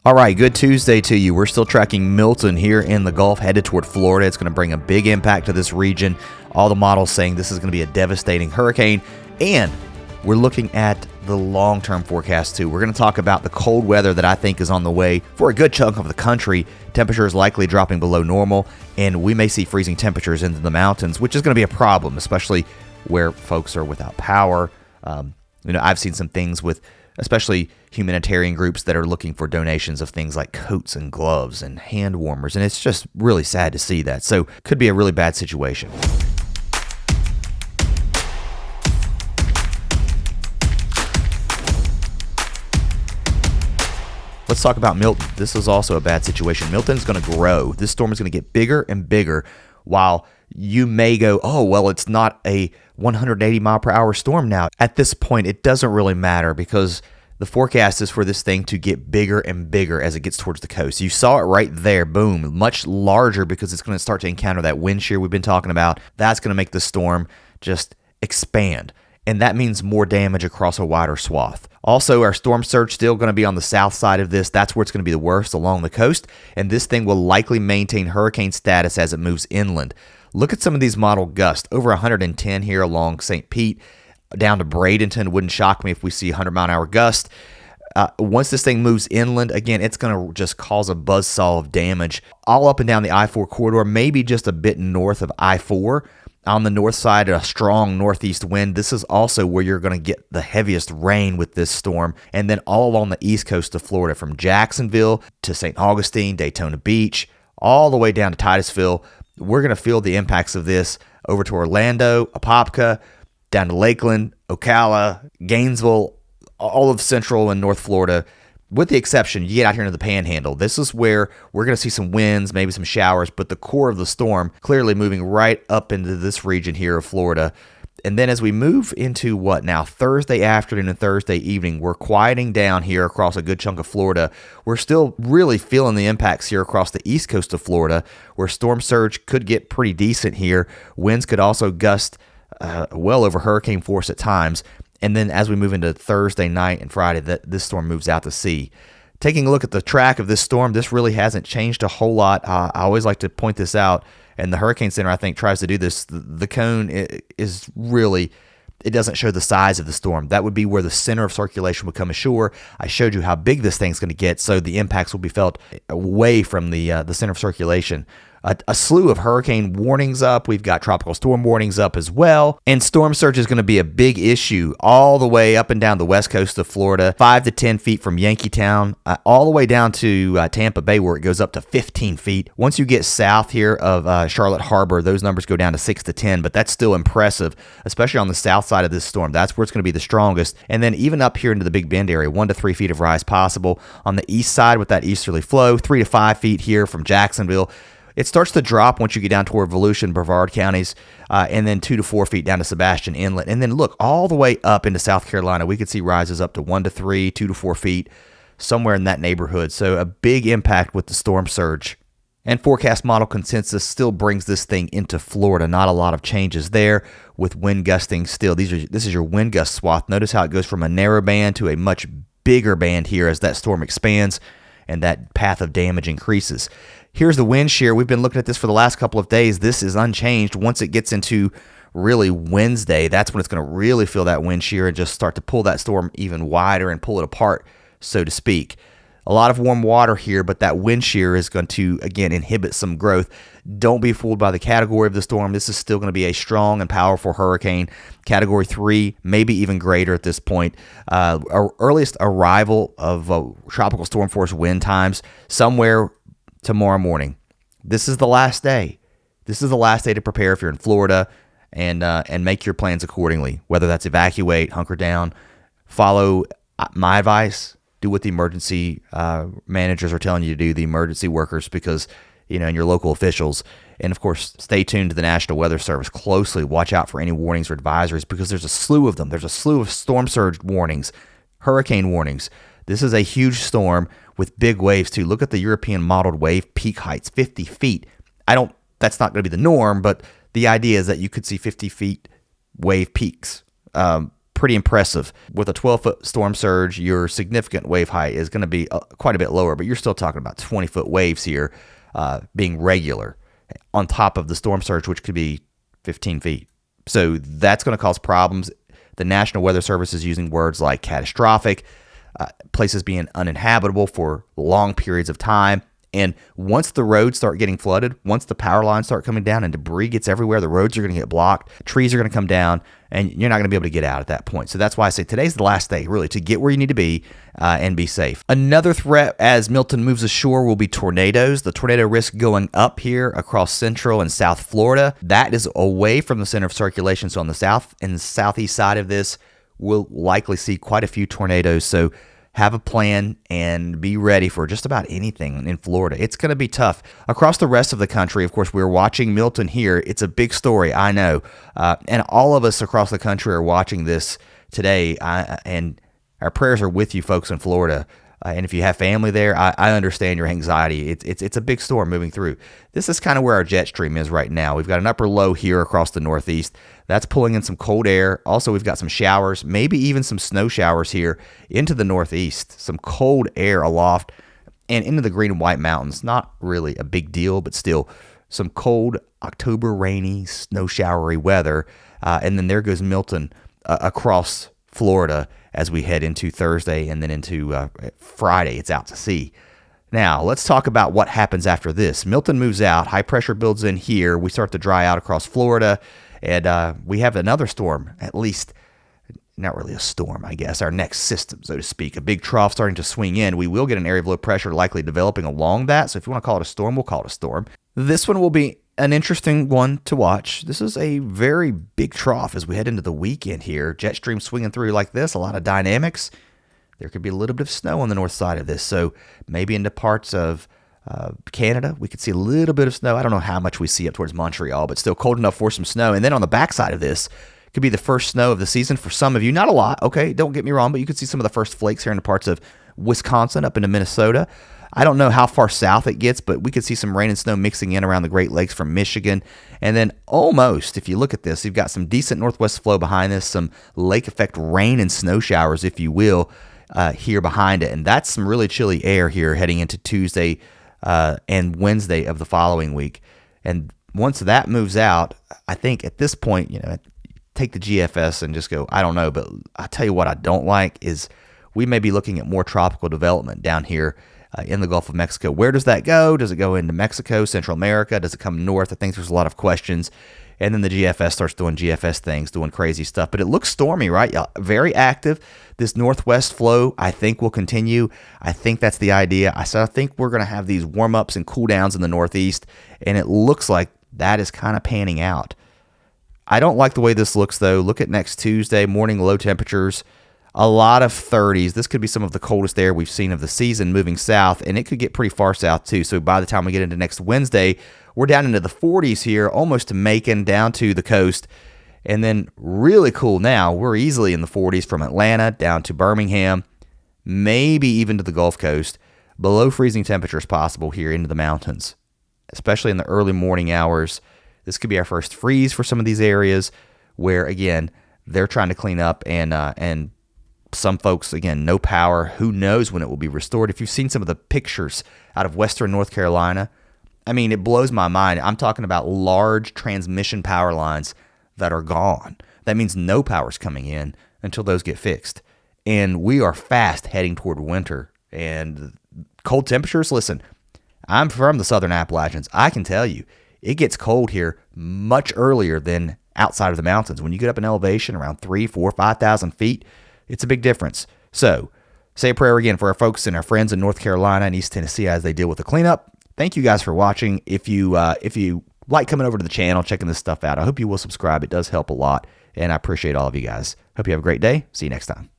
All right, good Tuesday to you. We're still tracking Milton here in the Gulf, headed toward Florida. It's going to bring a big impact to this region. All the models saying this is going to be a devastating hurricane. And we're looking at the long-term forecast too. We're going to talk about the cold weather that I think is on the way for a good chunk of the country. Temperatures likely dropping below normal, and we may see freezing temperatures into the mountains, which is going to be a problem, especially where folks are without power. I've seen some things with especially humanitarian groups that are looking for donations of things like coats and gloves and hand warmers, and it's just really sad to see that. So could be a really bad situation. Let's talk about Milton. This is also a bad situation. Milton's going to grow. This storm is going to get bigger and bigger, while you may go, oh, well, it's not a 180 mile per hour storm now. At this point, it doesn't really matter because the forecast is for this thing to get bigger and bigger as it gets towards the coast. You saw it right there, boom, much larger because it's going to start to encounter that wind shear we've been talking about. That's going to make the storm just expand, and that means more damage across a wider swath. Also, our storm surge still going to be on the south side of this. That's where it's going to be the worst, along the coast, and this thing will likely maintain hurricane status as it moves inland. Look at some of these model gusts, over 110 here along St. Pete, down to Bradenton. Wouldn't shock me if we see 100-mile-an-hour gust. Once this thing moves inland, again, it's going to just cause a buzzsaw of damage all up and down the I-4 corridor, maybe just a bit north of I-4. On the north side, a strong northeast wind. This is also where you're going to get the heaviest rain with this storm. And then all along the east coast of Florida, from Jacksonville to St. Augustine, Daytona Beach, all the way down to Titusville, we're going to feel the impacts of this over to Orlando, Apopka, down to Lakeland, Ocala, Gainesville, all of Central and North Florida, with the exception, you get out here into the Panhandle. This is where we're going to see some winds, maybe some showers, but the core of the storm clearly moving right up into this region here of Florida. And then as we move into Thursday afternoon and Thursday evening, we're quieting down here across a good chunk of Florida. We're still really feeling the impacts here across the east coast of Florida, where storm surge could get pretty decent here. Winds could also gust well over hurricane force at times. And then as we move into Thursday night and Friday, this storm moves out to sea. Taking a look at the track of this storm, this really hasn't changed a whole lot. I always like to point this out, and the Hurricane Center, I think, tries to do this. The cone is really, it doesn't show the size of the storm. That would be where the center of circulation would come ashore. I showed you how big this thing's going to get, so the impacts will be felt away from the center of circulation. A slew of hurricane warnings up. We've got tropical storm warnings up as well. And storm surge is going to be a big issue all the way up and down the west coast of Florida, 5 to 10 feet from Yankeetown, all the way down to Tampa Bay, where it goes up to 15 feet. Once you get south here of Charlotte Harbor, those numbers go down to 6 to 10, but that's still impressive, especially on the south side of this storm. That's where it's going to be the strongest. And then even up here into the Big Bend area, 1 to 3 feet of rise possible. On the east side with that easterly flow, 3 to 5 feet here from Jacksonville. It starts to drop once you get down toward Volusia, Brevard counties, and then 2 to 4 feet down to Sebastian Inlet. And then look, all the way up into South Carolina, we could see rises up to 1 to 3, 2 to 4 feet, somewhere in that neighborhood. So a big impact with the storm surge. And forecast model consensus still brings this thing into Florida. Not a lot of changes there with wind gusting still. This is your wind gust swath. Notice how it goes from a narrow band to a much bigger band here as that storm expands and that path of damage increases. Here's the wind shear. We've been looking at this for the last couple of days. This is unchanged. Once it gets into really Wednesday, that's when it's going to really feel that wind shear and just start to pull that storm even wider and pull it apart, so to speak. A lot of warm water here, but that wind shear is going to, again, inhibit some growth. Don't be fooled by the category of the storm. This is still going to be a strong and powerful hurricane. Category 3, maybe even greater at this point. Our earliest arrival of tropical storm force wind times, somewhere tomorrow morning. This is the last day. This is the last day to prepare if you're in Florida, and make your plans accordingly. Whether that's evacuate, hunker down, follow my advice, do what the emergency managers are telling you to do, the emergency workers, because and your local officials. And of course, stay tuned to the National Weather Service closely. Watch out for any warnings or advisories, because there's a slew of them. There's a slew of storm surge warnings, hurricane warnings. This is a huge storm with big waves too. Look at the European modeled wave peak heights, 50 feet. That's not going to be the norm, but the idea is that you could see 50 feet wave peaks pretty impressive. With a 12-foot storm surge, your significant wave height is going to be quite a bit lower, but you're still talking about 20-foot waves here being regular on top of the storm surge, which could be 15 feet. So that's going to cause problems. The National Weather Service is using words like catastrophic, places being uninhabitable for long periods of time. And once the roads start getting flooded, once the power lines start coming down and debris gets everywhere, the roads are going to get blocked, trees are going to come down, and you're not going to be able to get out at that point. So that's why I say today's the last day, really, to get where you need to be and be safe. Another threat as Milton moves ashore will be tornadoes. The tornado risk going up here across central and south Florida. That is away from the center of circulation. So on the south and southeast side of this, we'll likely see quite a few tornadoes. So have a plan and be ready for just about anything in Florida. It's going to be tough. Across the rest of the country, of course, we're watching Milton here. It's a big story, I know. And all of us across the country are watching this today. And our prayers are with you folks in Florida. And if you have family there, I understand your anxiety. It's a big storm moving through. This is kind of where our jet stream is right now. We've got an upper low here across the northeast. That's pulling in some cold air. Also, we've got some showers, maybe even some snow showers here into the northeast. Some cold air aloft and into the Green and White Mountains. Not really a big deal, but still some cold October rainy, snow showery weather. And then there goes Milton across Florida as we head into Thursday and then into Friday. It's out to sea. Now, let's talk about what happens after this. Milton moves out. High pressure builds in here. We start to dry out across Florida. And we have another storm, at least not really a storm, I guess, our next system, so to speak. A big trough starting to swing in. We will get an area of low pressure likely developing along that. So if you want to call it a storm, we'll call it a storm. This one will be an interesting one to watch. This is a very big trough as we head into the weekend here. Jet stream swinging through like this, a lot of dynamics. There could be a little bit of snow on the north side of this. So maybe into parts of Canada, we could see a little bit of snow. I don't know how much we see up towards Montreal, but still cold enough for some snow. And then on the backside of this could be the first snow of the season for some of you. Not a lot, okay? Don't get me wrong, but you could see some of the first flakes here in the parts of Wisconsin up into Minnesota. I don't know how far south it gets, but we could see some rain and snow mixing in around the Great Lakes from Michigan. And then almost, if you look at this, you've got some decent northwest flow behind this, some lake effect rain and snow showers, if you will, here behind it. And that's some really chilly air here heading into Tuesday and Wednesday of the following week. And once that moves out, I think at this point, take the GFS and just go, I don't know. But I'll tell you what I don't like is we may be looking at more tropical development down here in the Gulf of Mexico. Where does that go? Does it go into Mexico, Central America? Does it come north? I think there's a lot of questions. And then the GFS starts doing GFS things, doing crazy stuff. But it looks stormy, right? Very active. This northwest flow, I think, will continue. I think that's the idea. I think we're going to have these warm-ups and cool-downs in the northeast, and it looks like that is kind of panning out. I don't like the way this looks, though. Look at next Tuesday, morning low temperatures. A lot of 30s. This could be some of the coldest air we've seen of the season moving south, and it could get pretty far south too. So by the time we get into next Wednesday, we're down into the 40s here, almost to Macon, down to the coast. And then really cool now, we're easily in the 40s from Atlanta down to Birmingham, maybe even to the Gulf Coast. Below freezing temperatures possible here into the mountains, especially in the early morning hours. This could be our first freeze for some of these areas where, again, they're trying to clean up and some folks, again, no power. Who knows when it will be restored? If you've seen some of the pictures out of western North Carolina, I mean, it blows my mind. I'm talking about large transmission power lines that are gone. That means no power's coming in until those get fixed. And we are fast heading toward winter. And cold temperatures, listen, I'm from the southern Appalachians. I can tell you, it gets cold here much earlier than outside of the mountains. When you get up in elevation around 3,000, 4,000, 5,000 feet, it's a big difference. So say a prayer again for our folks and our friends in North Carolina and East Tennessee as they deal with the cleanup. Thank you guys for watching. If you like coming over to the channel, checking this stuff out, I hope you will subscribe. It does help a lot, and I appreciate all of you guys. Hope you have a great day. See you next time.